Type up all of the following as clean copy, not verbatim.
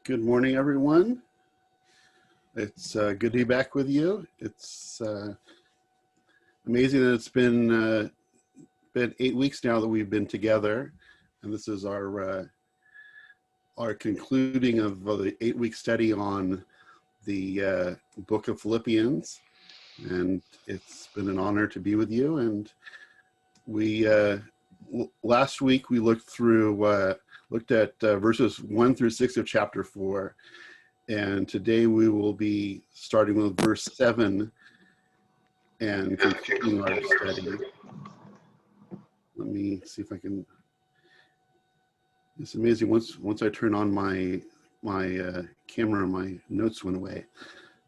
Good morning, everyone. It's good to be back with you. It's amazing that it's been 8 weeks now that we've been together, and this is our concluding of the 8-week study on the book of Philippians. And it's been an honor to be with you. And we last week we looked at verses 1 through 6 of chapter 4. And today we will be starting with verse 7 and continuing our study. Let me see if I can. It's amazing. Once I turn on my camera, my notes went away.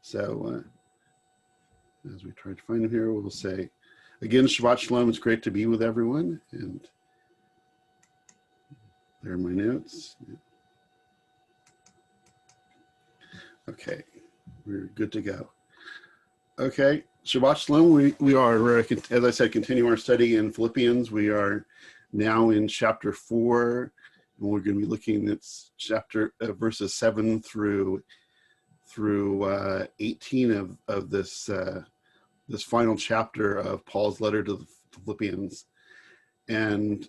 So as we try to find them here, we'll say again, Shabbat Shalom. It's great to be with everyone. And there are my notes. Okay, we're good to go. Okay, Shabbat Shalom. We are, as I said, continuing our study in Philippians. We are now in chapter 4, and we're going to be looking at verses 7 through 18 of this final chapter of Paul's letter to the Philippians, and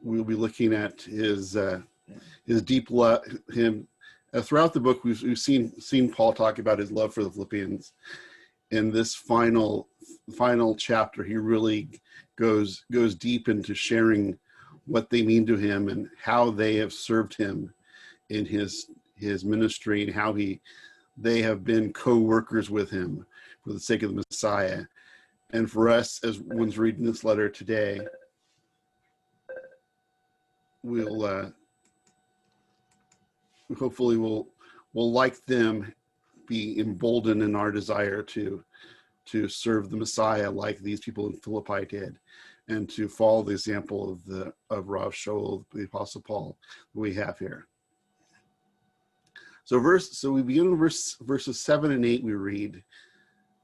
we'll be looking at his deep love. Throughout the book, we've seen Paul talk about his love for the Philippians. In this final chapter, he really goes deep into sharing what they mean to him and how they have served him in his ministry, and how they have been co-workers with him for the sake of the Messiah. And for us, as one's reading this letter today, we'll hopefully we'll like them be emboldened in our desire to serve the Messiah like these people in Philippi did, and to follow the example of Rav Shaul, the Apostle Paul, that we have here. So we begin with verses 7 and 8. We read,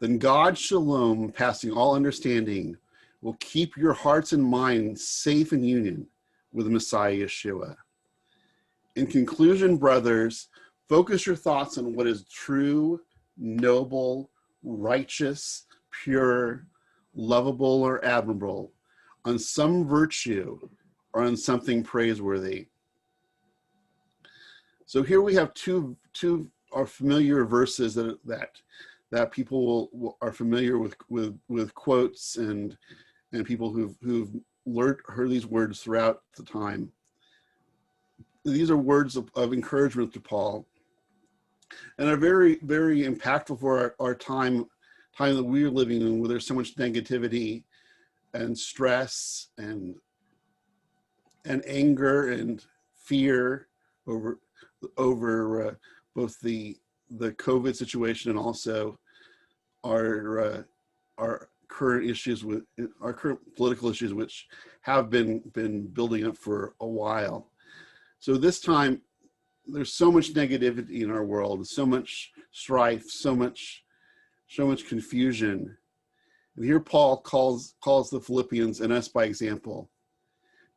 "Then God Shalom, passing all understanding, will keep your hearts and minds safe in union with the Messiah Yeshua. In conclusion, brothers, focus your thoughts on what is true, noble, righteous, pure, lovable, or admirable, on some virtue or on something praiseworthy." So here we have two are familiar verses that people are familiar with quotes and people who've heard these words throughout the time. These are words of encouragement to Paul, and are very, very impactful for our time that we're living in, where there's so much negativity and stress and anger and fear over both the COVID situation and also our current issues with our current political issues, which have been building up for a while. So this time, there's so much negativity in our world, so much strife, so much confusion. And here Paul calls the Philippians, and us by example,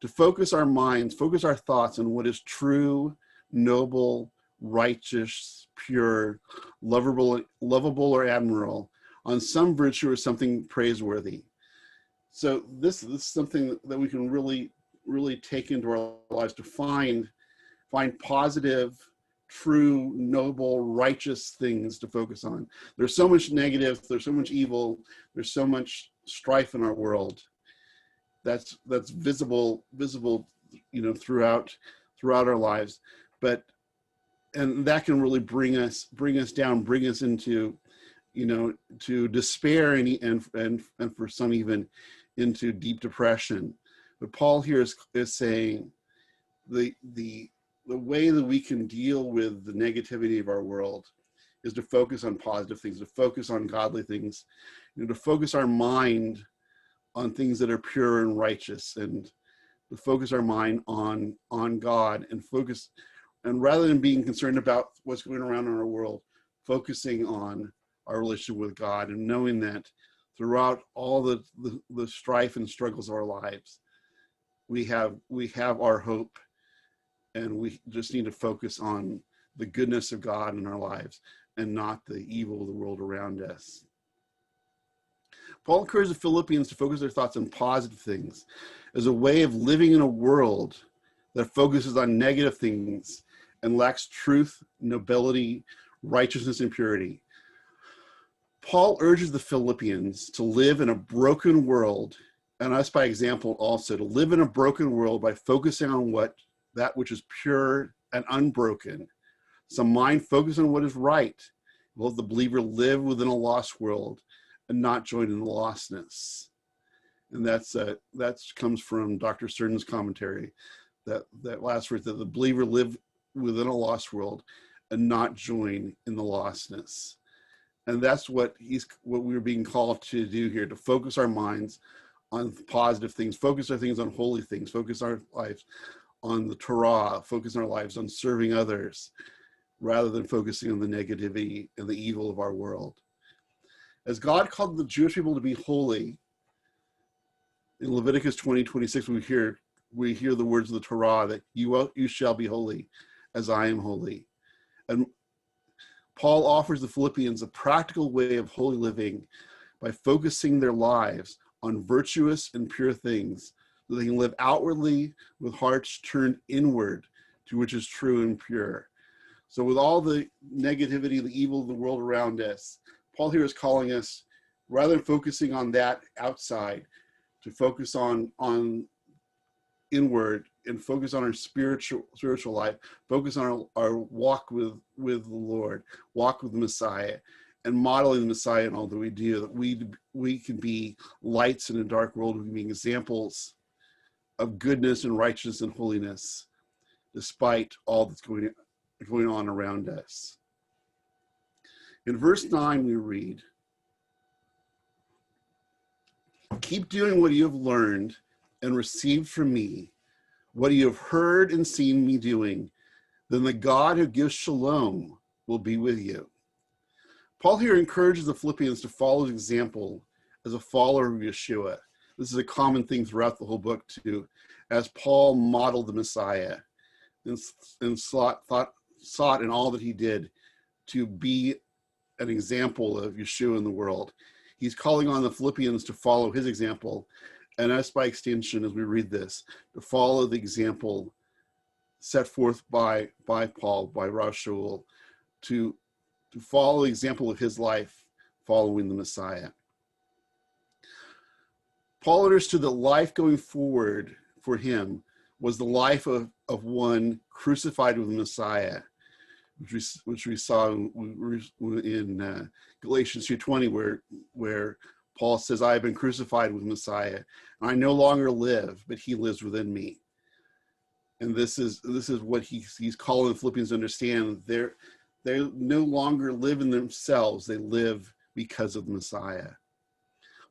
to focus our minds, focus our thoughts on what is true, noble, righteous, pure, lovable, or admirable, on some virtue or something praiseworthy. So this is something that we can really, really take into our lives, to find positive, true, noble, righteous things to focus on. There's so much negative, there's so much evil, there's so much strife in our world that's visible, throughout our lives. And that can really bring us down, bring us into, to despair and for some even into deep depression. But Paul here is saying the way that we can deal with the negativity of our world is to focus on positive things, to focus on godly things, to focus our mind on things that are pure and righteous, and to focus our mind on God, and rather than being concerned about what's going around in our world, focusing on our relationship with God, and knowing that throughout all the strife and struggles of our lives, we have our hope, and we just need to focus on the goodness of God in our lives and not the evil of the world around us. Paul encourages the Philippians to focus their thoughts on positive things as a way of living in a world that focuses on negative things and lacks truth, nobility, righteousness, and purity. Paul urges the Philippians to live in a broken world, and us by example also, to live in a broken world by focusing on that which is pure and unbroken. Some mind focus on what is right. Will the believer live within a lost world and not join in the lostness? And that comes from Dr. Stern's commentary, that last verse, that the believer live within a lost world and not join in the lostness. And that's what we're being called to do here, to focus our minds on positive things, focus our things on holy things, focus our lives on the Torah, focus our lives on serving others, rather than focusing on the negativity and the evil of our world. As God called the Jewish people to be holy, in Leviticus 20:26, we hear the words of the Torah that you shall be holy as I am holy. And Paul offers the Philippians a practical way of holy living by focusing their lives on virtuous and pure things, so they can live outwardly with hearts turned inward to which is true and pure. So with all the negativity, the evil of the world around us, Paul here is calling us, rather than focusing on that outside, to focus on inward and focus on our spiritual life, focus on our walk with the Lord, walk with the Messiah, and modeling the Messiah in all that we do, that we can be lights in a dark world. We can be examples of goodness and righteousness and holiness, despite all that's going on around us. In verse 9, we read, "Keep doing what you have learned and received from me, what you have heard and seen me doing, then the God who gives shalom will be with you." Paul here encourages the Philippians to follow his example as a follower of Yeshua. This is a common thing throughout the whole book too, as Paul modeled the Messiah and sought in all that he did to be an example of Yeshua in the world. He's calling on the Philippians to follow his example, and us by extension, as we read this, to follow the example set forth by Paul, by Rav Shaul, to follow the example of his life following the Messiah. Paul understood that life going forward for him was the life of one crucified with the Messiah, which we saw in Galatians 2:20, where Paul says, "I have been crucified with Messiah, and I no longer live, but he lives within me." And this is what he's calling the Philippians to understand. They no longer live in themselves; they live because of the Messiah.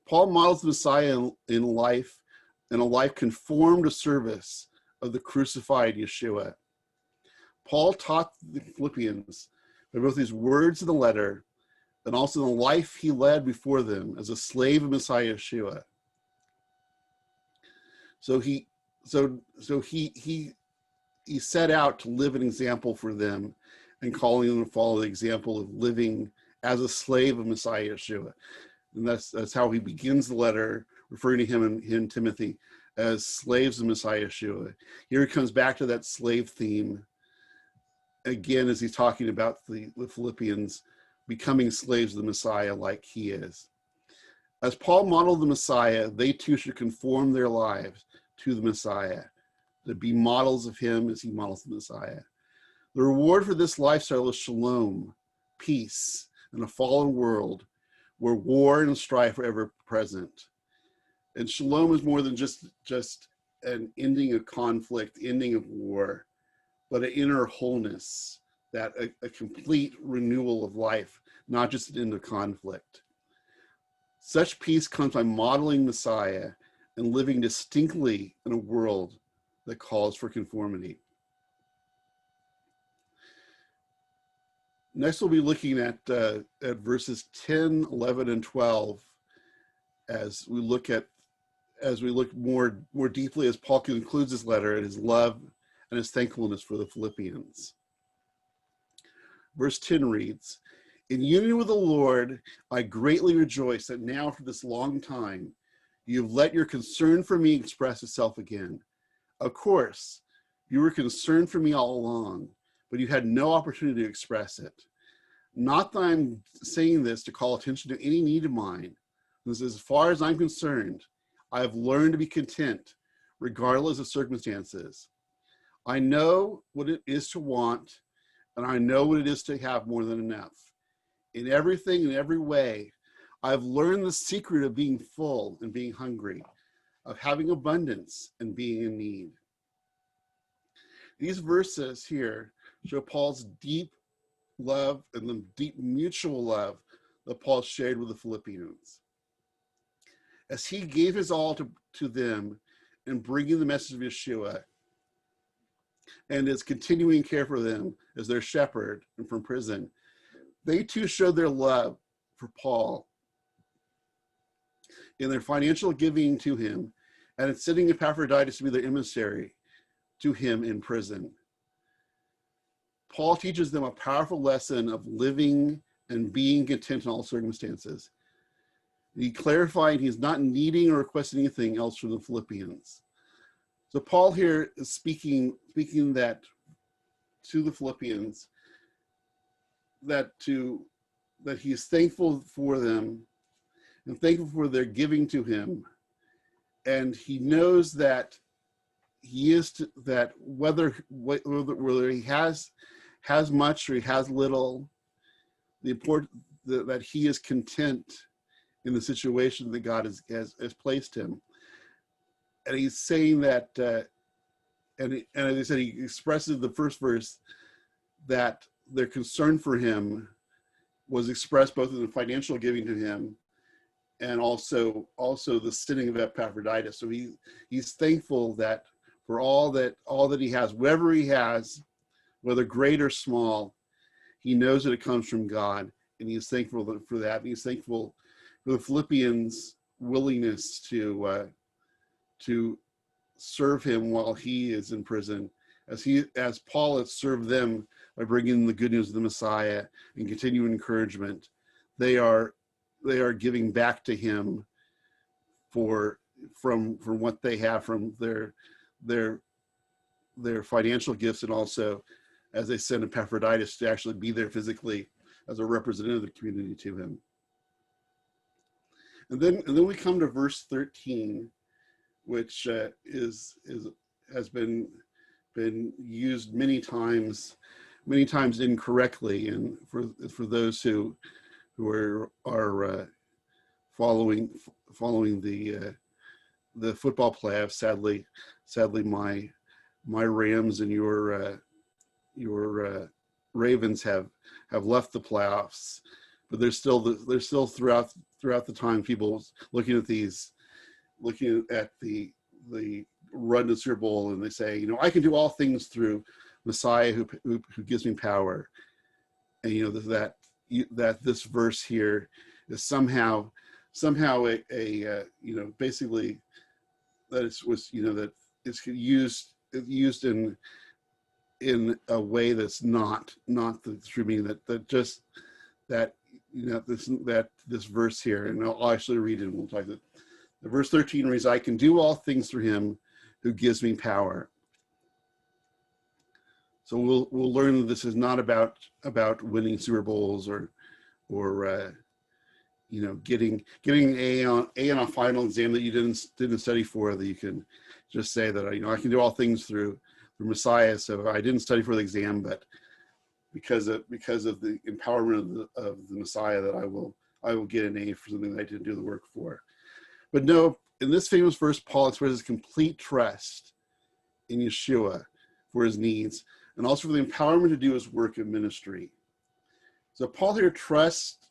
Paul models the Messiah in a life conformed to service of the crucified Yeshua. Paul taught the Philippians by both his words in the letter and also the life he led before them as a slave of Messiah Yeshua. So he set out to live an example for them and calling them to follow the example of living as a slave of Messiah Yeshua. And that's how he begins the letter, referring to him and Timothy as slaves of Messiah Yeshua. Here he comes back to that slave theme again as he's talking about the Philippians becoming slaves of the Messiah like he is. As Paul modeled the Messiah, they too should conform their lives to the Messiah, to be models of him as he models the Messiah. The reward for this lifestyle is shalom, peace, in a fallen world where war and strife are ever present. And shalom is more than just an ending of conflict, ending of war, but an inner wholeness, that a complete renewal of life, not just an end of conflict. Such peace comes by modeling Messiah and living distinctly in a world that calls for conformity. Next, we'll be looking at verses 10, 11, and 12 as we look more deeply as Paul concludes his letter at his love and his thankfulness for the Philippians. Verse 10 reads, "In union with the Lord, I greatly rejoice that now for this long time, you have let your concern for me express itself again. Of course, you were concerned for me all along, but you had no opportunity to express it. Not that I'm saying this to call attention to any need of mine. As far as I'm concerned, I have learned to be content, regardless of circumstances. I know what it is to want, and I know what it is to have more than enough. In everything, in every way, I've learned the secret of being full and being hungry, of having abundance and being in need." These verses here show Paul's deep love and the deep mutual love that Paul shared with the Philippians. As he gave his all to them in bringing the message of Yeshua, and his continuing care for them as their shepherd and from prison, they too showed their love for Paul in their financial giving to him and in sending Epaphroditus to be their emissary to him in prison. Paul teaches them a powerful lesson of living and being content in all circumstances. He clarified he's not needing or requesting anything else from the Philippians. So Paul here is speaking that to the Philippians, that he is thankful for them and thankful for their giving to him, and he knows that he is that whether he has much or he has little, the important that he is content in the situation that God has placed him. And he's saying that, and as I said, he expresses the first verse that their concern for him was expressed both in the financial giving to him and also the sending of Epaphroditus. So he's thankful that for all that he has, whatever he has, whether great or small, he knows that it comes from God, and he's thankful for that. And he's thankful for the Philippians' willingness to serve him while he is in prison, as Paul has served them by bringing the good news of the Messiah and continuing encouragement. They are giving back to him from what they have from their financial gifts, and also as they send Epaphroditus to actually be there physically as a representative of the community to him. And then we come to verse 13, which has been used many times incorrectly, and for those who are following the football playoffs. Sadly, my Rams and your Ravens have left the playoffs, but there's still throughout the time people looking at the run to Super Bowl, and they say, I can do all things through Messiah who gives me power, and that this verse here is somehow a basically that that it's used in a way that's not the true meaning, this verse here, and I'll actually read it and we'll talk about it. The verse 13 reads, "I can do all things through him who gives me power." So we'll learn that this is not about winning Super Bowls or getting an A on a final exam that you didn't study for, that you can just say that I can do all things through Messiah. So I didn't study for the exam, but because of the empowerment of the Messiah, that I will get an A for something that I didn't do the work for. But no, in this famous verse, Paul expresses complete trust in Yeshua for his needs, and also for the empowerment to do his work of ministry. So Paul here trusts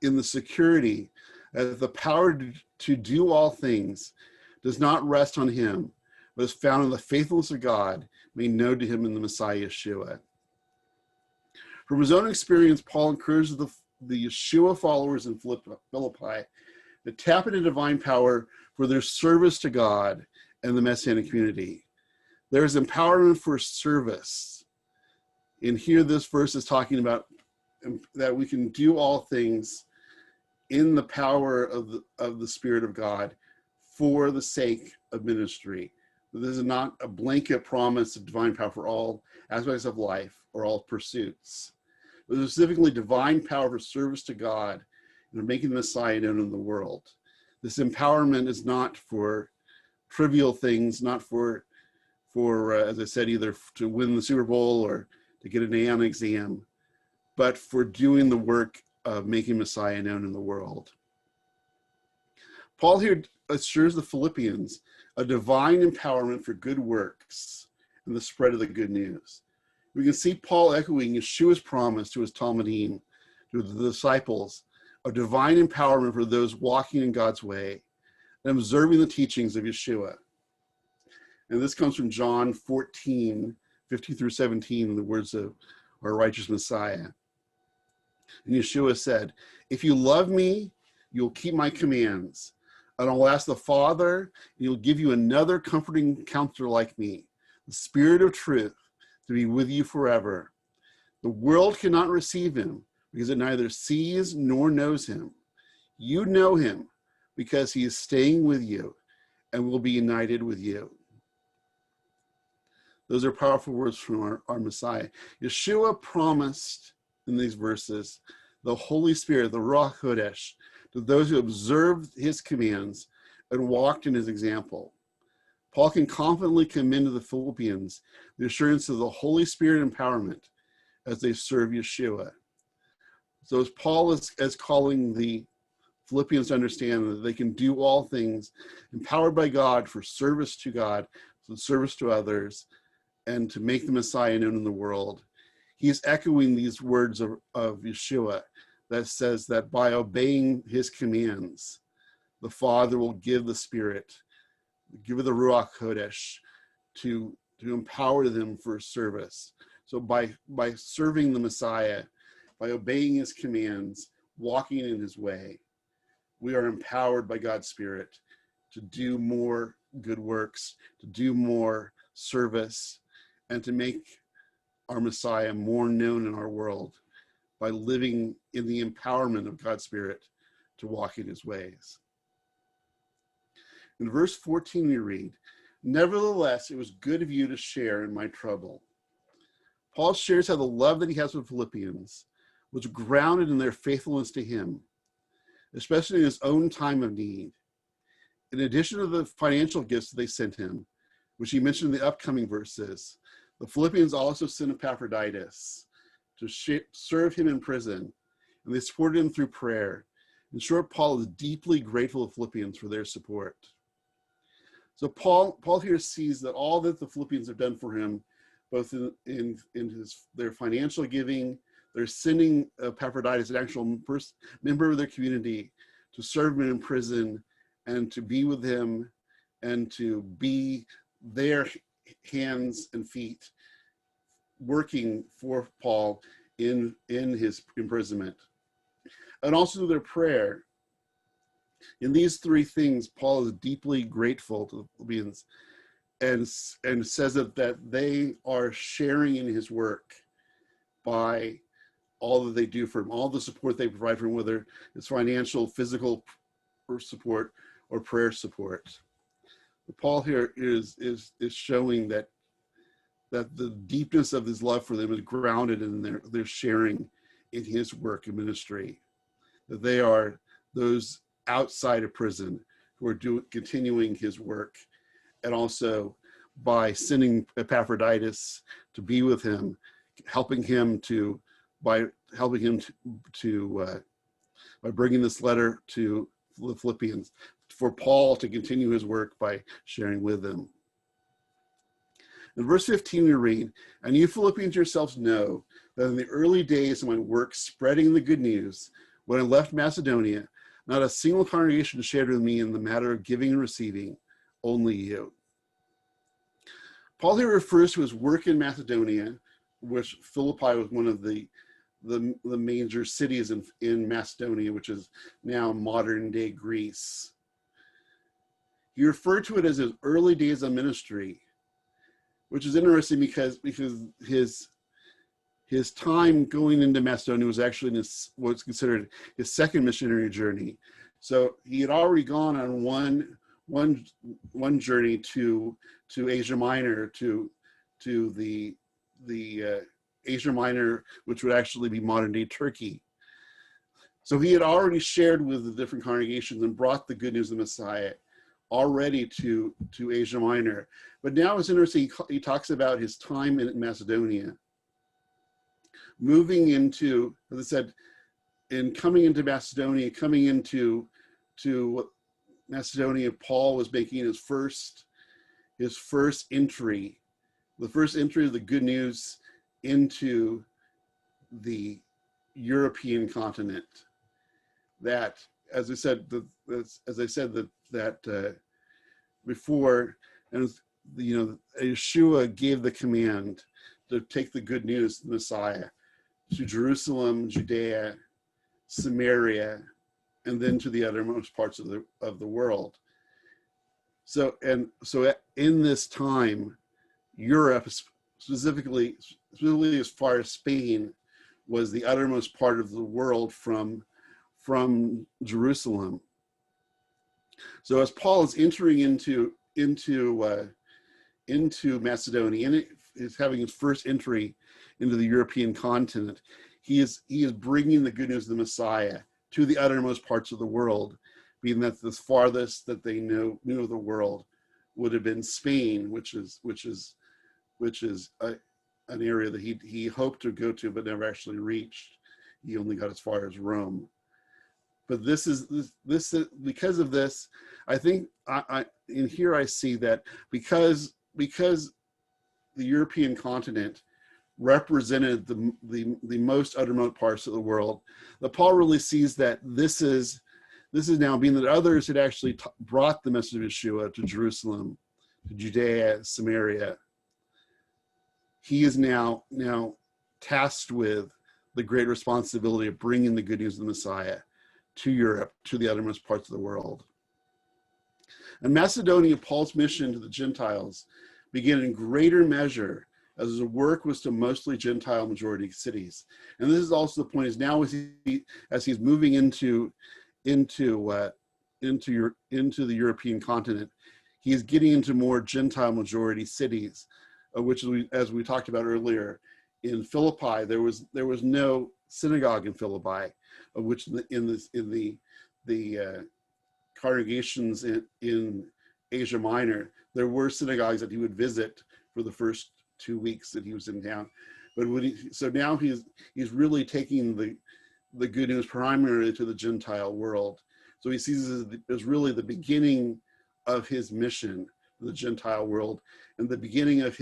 in the security that the power to do all things does not rest on him, but is found in the faithfulness of God made known to him in the Messiah Yeshua. From his own experience, Paul encourages the Yeshua followers in Philippi to tap into divine power for their service to God and the Messianic community. There is empowerment for service. And here this verse is talking about that we can do all things in the power of the Spirit of God for the sake of ministry. This is not a blanket promise of divine power for all aspects of life or all pursuits, but specifically divine power for service to God and making the Messiah known in the world. This empowerment is not for trivial things, not for as I said, either to win the Super Bowl or to get an A on an exam, but for doing the work of making Messiah known in the world. Paul here assures the Philippians a divine empowerment for good works and the spread of the good news. We can see Paul echoing Yeshua's promise to his Talmudim, to the disciples, of divine empowerment for those walking in God's way and observing the teachings of Yeshua. And this comes from John 14, 15 through 17, in the words of our righteous Messiah. And Yeshua said, "If you love me, you'll keep my commands. And I'll ask the Father, and he'll give you another comforting counselor like me, the Spirit of truth, to be with you forever. The world cannot receive him because it neither sees nor knows him. You know him because he is staying with you and will be united with you." Those are powerful words from our Messiah. Yeshua promised in these verses the Holy Spirit, the Ruach Kodesh, to those who observed his commands and walked in his example. Paul can confidently commend to the Philippians the assurance of the Holy Spirit empowerment as they serve Yeshua. So as Paul is calling the Philippians to understand that they can do all things empowered by God for service to God, for service to others, and to make the Messiah known in the world, he is echoing these words of Yeshua that says that by obeying his commands, the Father will give the Spirit, give the Ruach Kodesh to empower them for service. So by serving the Messiah, by obeying his commands, walking in his way, we are empowered by God's Spirit to do more good works, to do more service, and to make our Messiah more known in our world by living in the empowerment of God's Spirit to walk in his ways. In verse 14 we read, "Nevertheless, it was good of you to share in my trouble." Paul shares how the love that he has for Philippians was grounded in their faithfulness to him, especially in his own time of need. In addition to the financial gifts that they sent him, which he mentioned in the upcoming verses, the Philippians also sent Epaphroditus to serve him in prison, and they supported him through prayer. In short, Paul is deeply grateful to Philippians for their support. So Paul here sees that all that the Philippians have done for him, both in their financial giving, they're sending Epaphroditus, an actual member of their community, to serve him in prison and to be with him and to be their hands and feet working for Paul in his imprisonment. And also their prayer. In these three things, Paul is deeply grateful to the Philippians and says that they are sharing in his work by all that they do for him, all the support they provide for him, whether it's financial, physical support, or prayer support. But Paul here is showing that the deepness of his love for them is grounded in their sharing in his work and ministry. That they are those outside of prison who are continuing his work, and also by sending Epaphroditus to be with him, by bringing this letter to the Philippians, for Paul to continue his work by sharing with them. In verse 15 we read, "And you Philippians yourselves know that in the early days of my work spreading the good news, when I left Macedonia, not a single congregation shared with me in the matter of giving and receiving, only you." Paul here refers to his work in Macedonia, which Philippi was one of the major cities in Macedonia, which is now modern day Greece. He referred to it as his early days of ministry, which is interesting because his time going into Macedonia was actually in what's considered his second missionary journey. So he had already gone on one journey to Asia Minor, to the Asia Minor, which would actually be modern day Turkey. So he had already shared with the different congregations and brought the good news of the Messiah already to Asia Minor. But now it's interesting, he talks about his time in Macedonia. Moving into, as I said, in coming into Macedonia, Macedonia, Paul was making his first entry, the first entry of the good news into the European continent. That, as I said, before, and Yeshua gave the command to take the good news of the Messiah to Jerusalem, Judea, Samaria, and then to the uttermost parts of the world. So in this time, Europe, specifically as far as Spain, was the uttermost part of the world from Jerusalem. So as Paul is entering into Macedonia, and is having his first entry into the European continent, he is bringing the good news of the Messiah to the uttermost parts of the world, being that the farthest that they knew of the world would have been Spain, which is an area that he hoped to go to but never actually reached. He only got as far as Rome. But this is because of this, I think in here I see that because the European continent represented the most uttermost parts of the world, that Paul really sees that this is now, being that others had actually brought the message of Yeshua to Jerusalem, to Judea, Samaria. He is now tasked with the great responsibility of bringing the good news of the Messiah to Europe, to the uttermost parts of the world. In Macedonia, Paul's mission to the Gentiles began in greater measure as his work was to mostly Gentile majority cities. And this is also the point, is now as he's moving into the European continent, he is getting into more Gentile majority cities, which, as we talked about earlier, in Philippi, there was no synagogue in Philippi, of which in the congregations in Asia Minor, there were synagogues that he would visit for the first 2 weeks that he was in town. But so now he's really taking the good news primarily to the Gentile world. So he sees it as really the beginning of his mission to the Gentile world, and the beginning of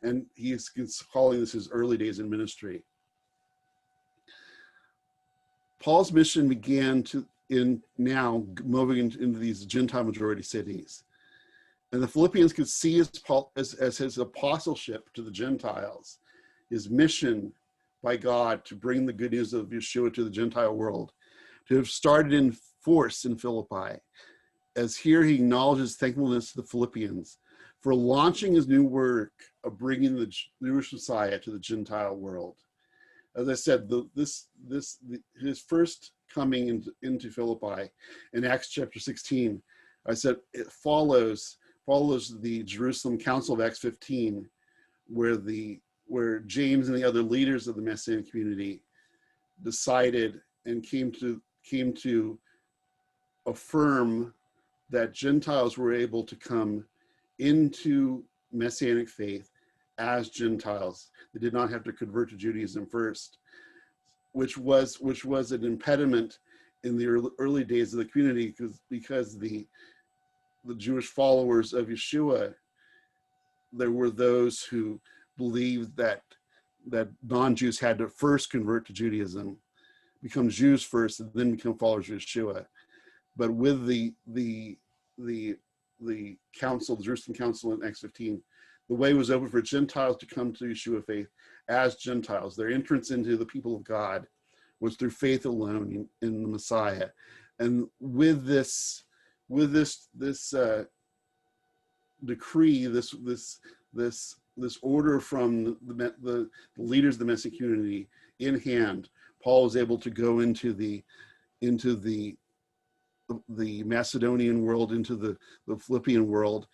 and he's calling this his early days in ministry. Paul's mission began now moving into these Gentile majority cities. And the Philippians could see Paul as his apostleship to the Gentiles, his mission by God to bring the good news of Yeshua to the Gentile world, to have started in force in Philippi. As here he acknowledges thankfulness to the Philippians for launching his new work of bringing the Jewish Messiah to the Gentile world. As I said, his first coming into Philippi in Acts chapter 16, I said it follows the Jerusalem Council of Acts 15, where James and the other leaders of the Messianic community decided and came to affirm that Gentiles were able to come into Messianic faith as Gentiles. They did not have to convert to Judaism first, which was an impediment in the early days of the community, because the Jewish followers of Yeshua, there were those who believed that non-Jews had to first convert to Judaism, become Jews first, and then become followers of Yeshua. But with the council, the Jerusalem Council in Acts 15, the way was open for Gentiles to come to Yeshua faith as Gentiles. Their entrance into the people of God was through faith alone in the Messiah. And with this decree, this this order from the leaders of the Messianic community in hand, Paul was able to go into the Macedonian world, into the Philippian world,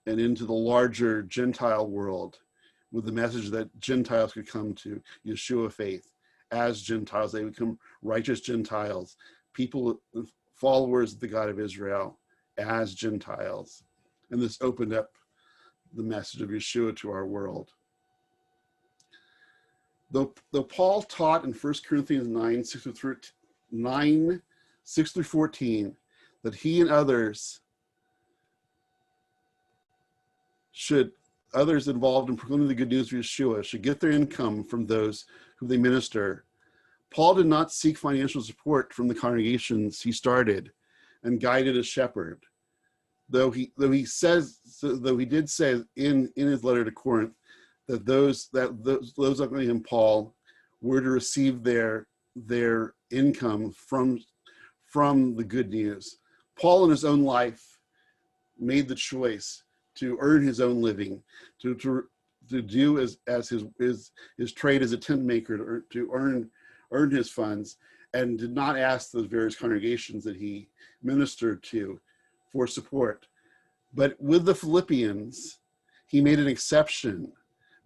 and into the larger Gentile world with the message that Gentiles could come to Yeshua faith as Gentiles. They become righteous Gentiles, people, followers of the God of Israel as Gentiles. And this opened up the message of Yeshua to our world. Though Paul taught in 1 Corinthians 6 through 14, that he and others involved in proclaiming the good news of Yeshua should get their income from those whom they minister. Paul did not seek financial support from the congregations he started and guided as shepherd. Though he did say in his letter to Corinth that those like him, Paul, were to receive their income from the good news. Paul in his own life made the choice to earn his own living, to do as his trade as a tent maker, to earn his funds, and did not ask those various congregations that he ministered to for support. But with the Philippians, he made an exception,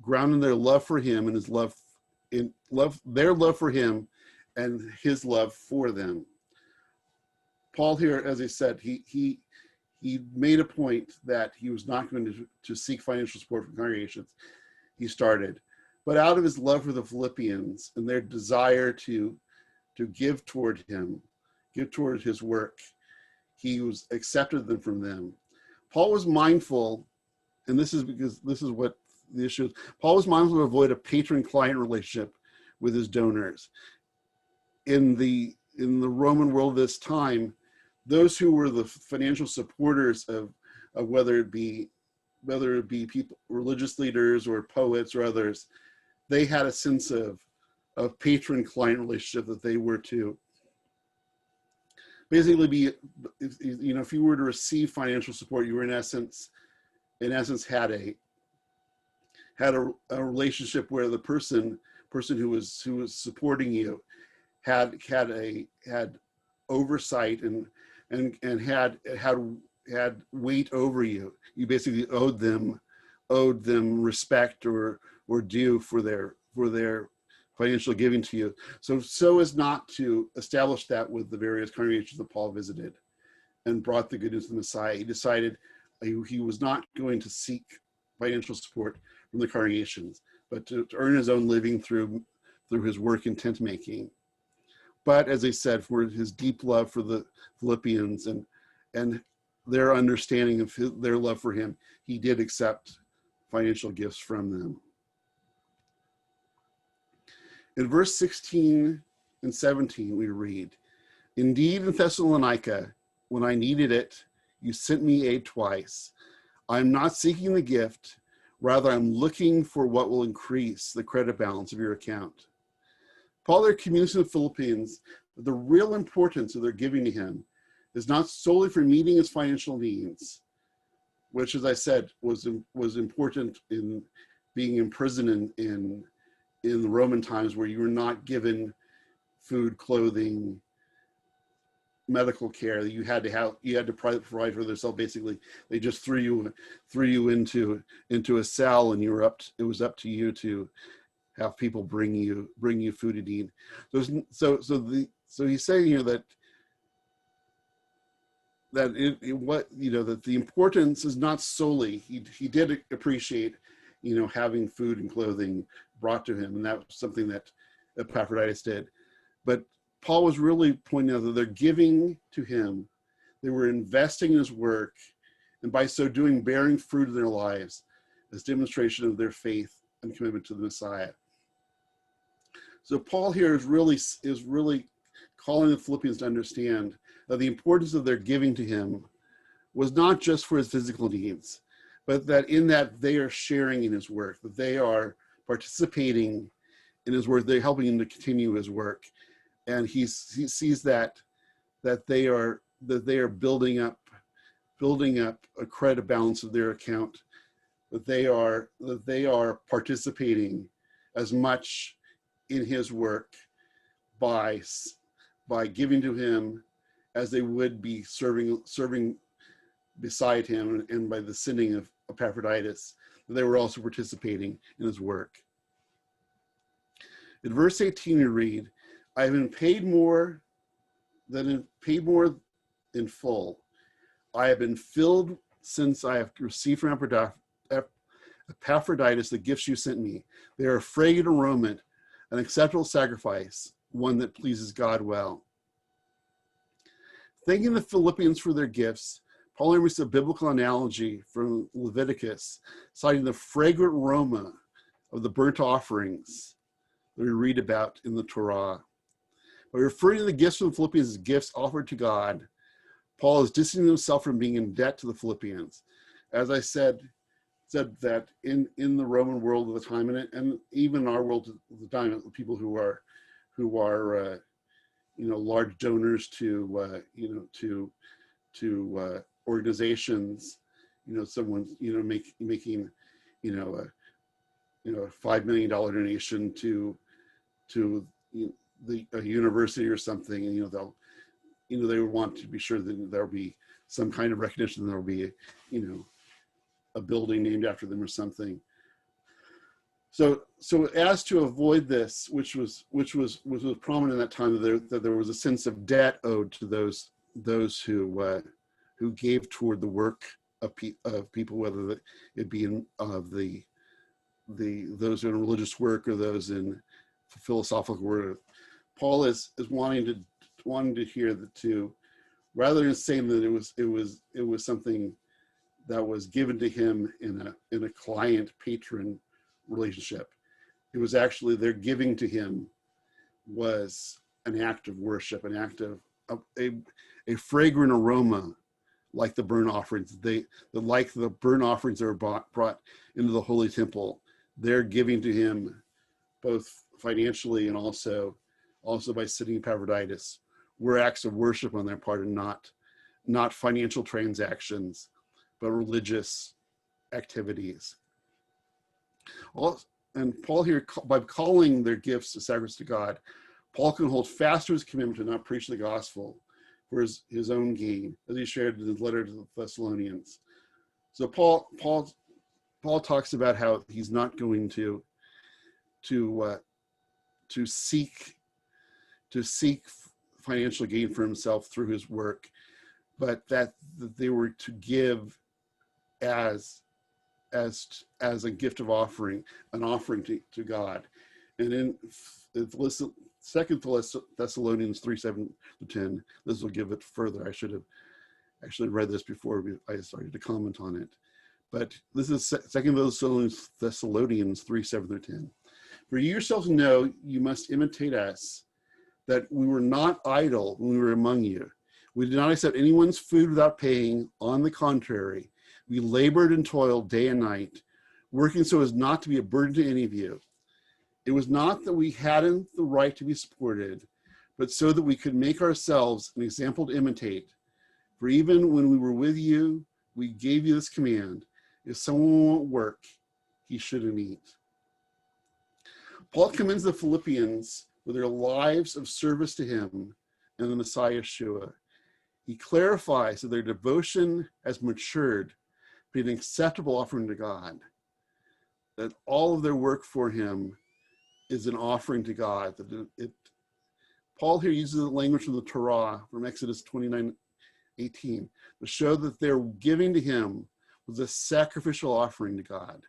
grounding their love for him and their love for him and his love for them. Paul here, as I said, he made a point that he was not going to seek financial support from congregations he started, but out of his love for the Philippians and their desire to give toward him, give toward his work, he was accepted them from them. Paul was mindful, and this is what the issue is. Paul was mindful to avoid a patron-client relationship with his donors. In the Roman world this time, those who were the financial supporters of whether it be people, religious leaders or poets or others, they had a sense of patron-client relationship that they were to basically if you were to receive financial support, you were in essence had a relationship where the person who was supporting you had oversight and had weight over you. You basically owed them respect or due for their financial giving to you. So as not to establish that with the various congregations that Paul visited and brought the good news of the Messiah, he decided he was not going to seek financial support from the congregations, but to earn his own living through his work in tent making. But as I said, for his deep love for the Philippians and their understanding of their love for him, he did accept financial gifts from them. In verse 16 and 17, we read, "Indeed, in Thessalonica, when I needed it, you sent me aid twice. I am not seeking the gift, rather I'm looking for what will increase the credit balance of your account." Paul there communicates to the Philippians that the real importance of their giving to him is not solely for meeting his financial needs, which, as I said, was important in being imprisoned in the Roman times, where you were not given food, clothing, medical care that you had to provide for yourself. Basically, they just threw you into a cell, and it was up to you to have people bring you food to eat. So he's saying here that the importance is not solely, he did appreciate having food and clothing brought to him, and that was something that Epaphroditus did. But Paul was really pointing out that they're giving to him, they were investing in his work, and by so doing, bearing fruit in their lives as demonstration of their faith and commitment to the Messiah. So Paul here is really calling the Philippians to understand that the importance of their giving to him was not just for his physical needs, but that in that they are sharing in his work, that they are participating in his work, they're helping him to continue his work. And he sees that they are building up a credit balance of their account that they are participating as much in his work by giving to him as they would be serving beside him, and by the sending of Epaphroditus, they were also participating in his work. In verse 18 we read, I have been paid more in full. I have been filled since I have received from Epaphroditus the gifts you sent me. They are a fragrant aroma, an acceptable sacrifice, one that pleases God well. Thanking the Philippians for their gifts, Paul uses a biblical analogy from Leviticus, citing the fragrant aroma of the burnt offerings that we read about in the Torah. By referring to the gifts from the Philippians as gifts offered to God, Paul is distancing himself from being in debt to the Philippians. As I said that in the Roman world of the time, and even in our world of the time, people who are large donors to organizations, someone making a $5 million donation to a university or something, and they would want to be sure that there'll be some kind of recognition, there'll be a building named after them or something. So as to avoid this, which was prominent in that time, that there was a sense of debt owed to those who gave toward the work of people, whether it be those in religious work or those in philosophical work. Paul is wanting to hear the two, rather than saying that it was something that was given to him in a client-patron relationship. It was actually their giving to him was an act of worship, an act of a fragrant aroma, like the burnt offerings. Like the burnt offerings that were brought into the holy temple, they're giving to him both financially and also by sending Epaphroditus were acts of worship on their part, and not financial transactions, but religious activities. And Paul here, by calling their gifts a sacrifice to God, Paul can hold fast to his commitment to not preach the gospel for his own gain, as he shared in his letter to the Thessalonians. So Paul talks about how he's not going to seek financial gain for himself through his work, but that they were to give as a gift of offering, an offering to God. And in 2 Thessalonians 3:7-10, this will give it further. I should have actually read this before I started to comment on it. But this is 2 Thessalonians 3:7-10. For you yourselves know, you must imitate us, that we were not idle when we were among you. We did not accept anyone's food without paying. On the contrary, we labored and toiled day and night, working so as not to be a burden to any of you. It was not that we hadn't the right to be supported, but so that we could make ourselves an example to imitate. For even when we were with you, we gave you this command: if someone won't work, he shouldn't eat. Paul commends the Philippians for their lives of service to him and the Messiah Yeshua. He clarifies that their devotion has matured to be an acceptable offering to God, that all of their work for him is an offering to God. Paul here uses the language from the Torah, from Exodus 29:18, to show that their giving to him was a sacrificial offering to God.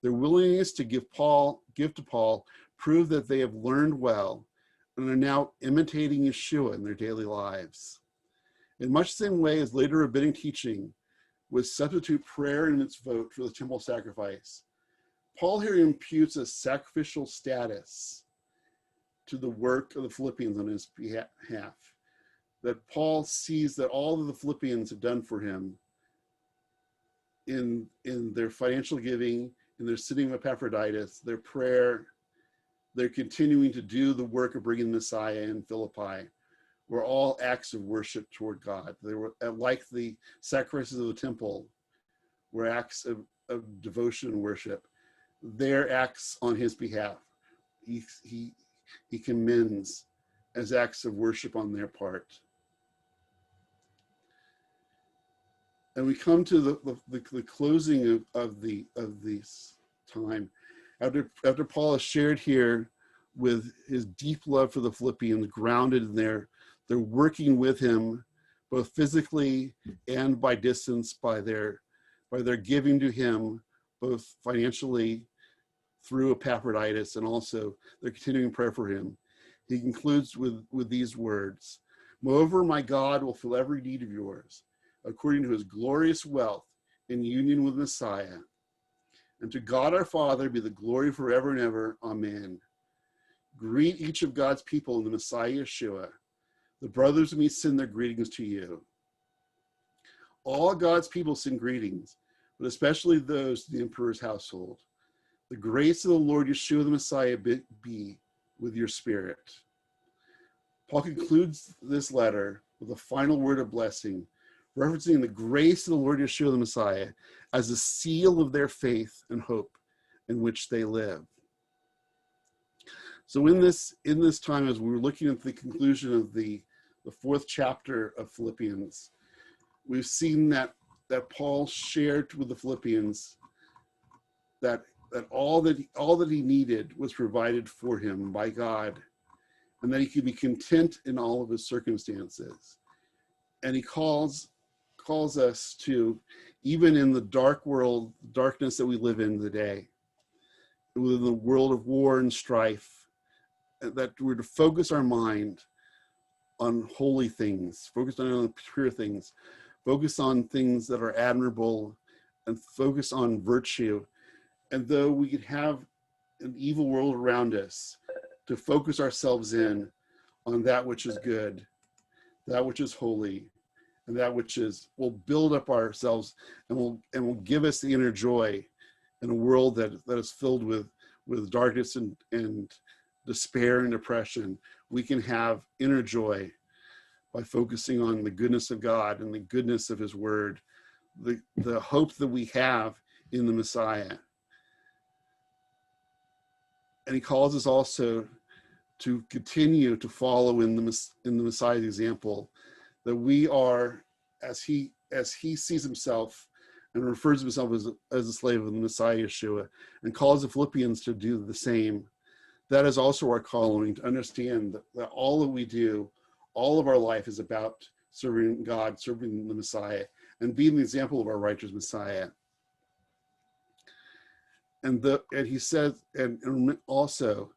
Their willingness to give to Paul prove that they have learned well and are now imitating Yeshua in their daily lives. In much the same way as later rabbinic teaching would substitute prayer and its vote for the temple sacrifice, Paul here imputes a sacrificial status to the work of the Philippians on his behalf. That Paul sees that all of the Philippians have done for him in their financial giving, in their sitting with Epaphroditus, their prayer, their continuing to do the work of bringing the Messiah in Philippi, were all acts of worship toward God. They were, like the sacrifices of the temple, were acts of devotion and worship, their acts on his behalf, he commends as acts of worship on their part. And we come to the closing of this time. After Paul is shared here with his deep love for the Philippians, grounded in they're working with him both physically and by distance, by their giving to him, both financially through Epaphroditus, and also their continuing prayer for him. He concludes with these words: "Moreover, my God will fill every need of yours, according to his glorious wealth in union with Messiah. And to God our Father be the glory forever and ever. Amen." Greet each of God's people in the Messiah Yeshua. The brothers of me send their greetings to you. All God's people send greetings, but especially those to the emperor's household. The grace of the Lord Yeshua the Messiah be with your spirit. Paul concludes this letter with a final word of blessing, referencing the grace of the Lord Yeshua the Messiah as a seal of their faith and hope in which they live. So in this time, as we were looking at the conclusion of the fourth chapter of Philippians, we've seen that Paul shared with the Philippians that all that he needed was provided for him by God, and that he could be content in all of his circumstances. And he calls us to, even in the darkness that we live in today, within the world of war and strife, that we're to focus our mind on holy things, focus on pure things, focus on things that are admirable, and focus on virtue. And though we could have an evil world around us, to focus ourselves in on that which is good, that which is holy, and that which will build up ourselves and will give us the inner joy in a world that is filled with darkness and despair and depression. We can have inner joy by focusing on the goodness of God and the goodness of his word, the hope that we have in the Messiah. And he calls us also to continue to follow in the Messiah's example, that we are, as he sees himself and refers to himself as a slave of the Messiah Yeshua, and calls the Philippians to do the same. That is also our calling, to understand that all that we do, all of our life is about serving God, serving the Messiah, and being the example of our righteous Messiah. And he says, and also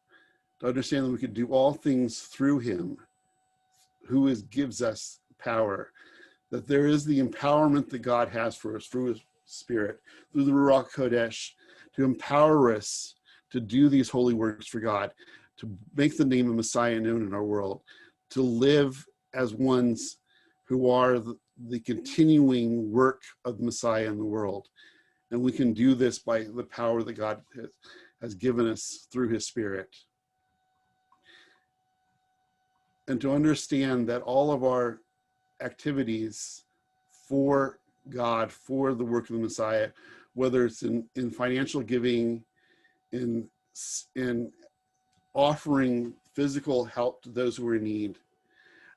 to understand that we can do all things through him, who gives us power, that there is the empowerment that God has for us through his Spirit, through the Ruach Kodesh, to empower us to do these holy works for God, to make the name of Messiah known in our world, to live as ones who are the continuing work of the Messiah in the world. And we can do this by the power that God has given us through his Spirit. And to understand that all of our activities for God, for the work of the Messiah, whether it's in financial giving, in offering physical help to those who are in need,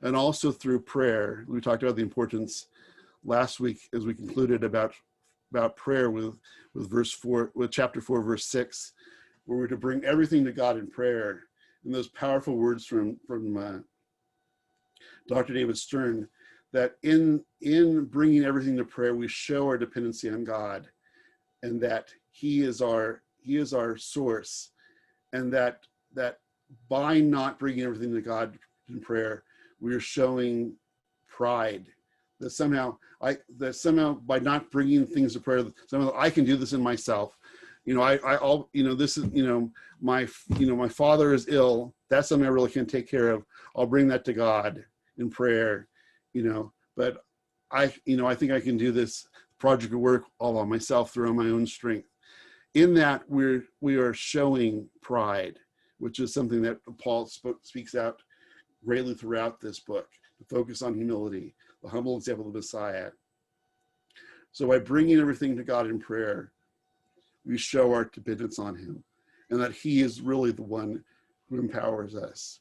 and also through prayer. We talked about the importance last week as we concluded about prayer with chapter 4, verse 6, where we're to bring everything to God in prayer. And those powerful words from Dr. David Stern, that in bringing everything to prayer, we show our dependency on God, and that he is our source, and that by not bringing everything to God in prayer, we are showing pride. That somehow by not bringing things to prayer, somehow I can do this in myself. This is, my father is ill. That's something I really can't take care of. I'll bring that to God in prayer, but I think I can do this project of work all by myself through my own strength. In that, we are showing pride, which is something that Paul speaks out greatly throughout this book, to focus on humility, the humble example of the Messiah. So by bringing everything to God in prayer, we show our dependence on him, and that he is really the one who empowers us.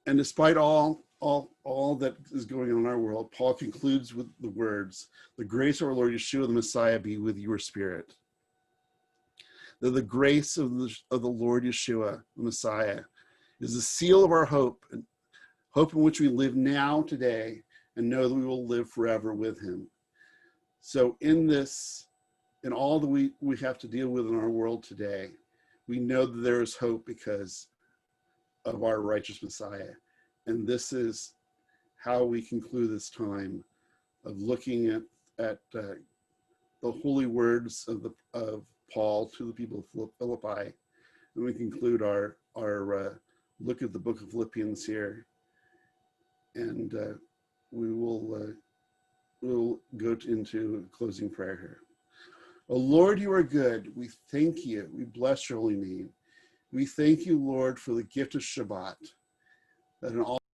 And despite all that is going on in our world, Paul concludes with the words, "The grace of our Lord Yeshua the Messiah be with your spirit." That the grace of the Lord Yeshua the Messiah is the seal of our hope, and hope in which we live now, today, and know that we will live forever with him. So in this, in all that we have to deal with in our world today, we know that there is hope because of our righteous Messiah. And this is how we conclude this time of looking at the holy words of Paul to the people of Philippi. And we conclude our look at the book of Philippians here. And we'll go into a closing prayer here. Oh Lord, you are good. We thank you. We bless your holy name. We thank you, Lord, for the gift of Shabbat, that in all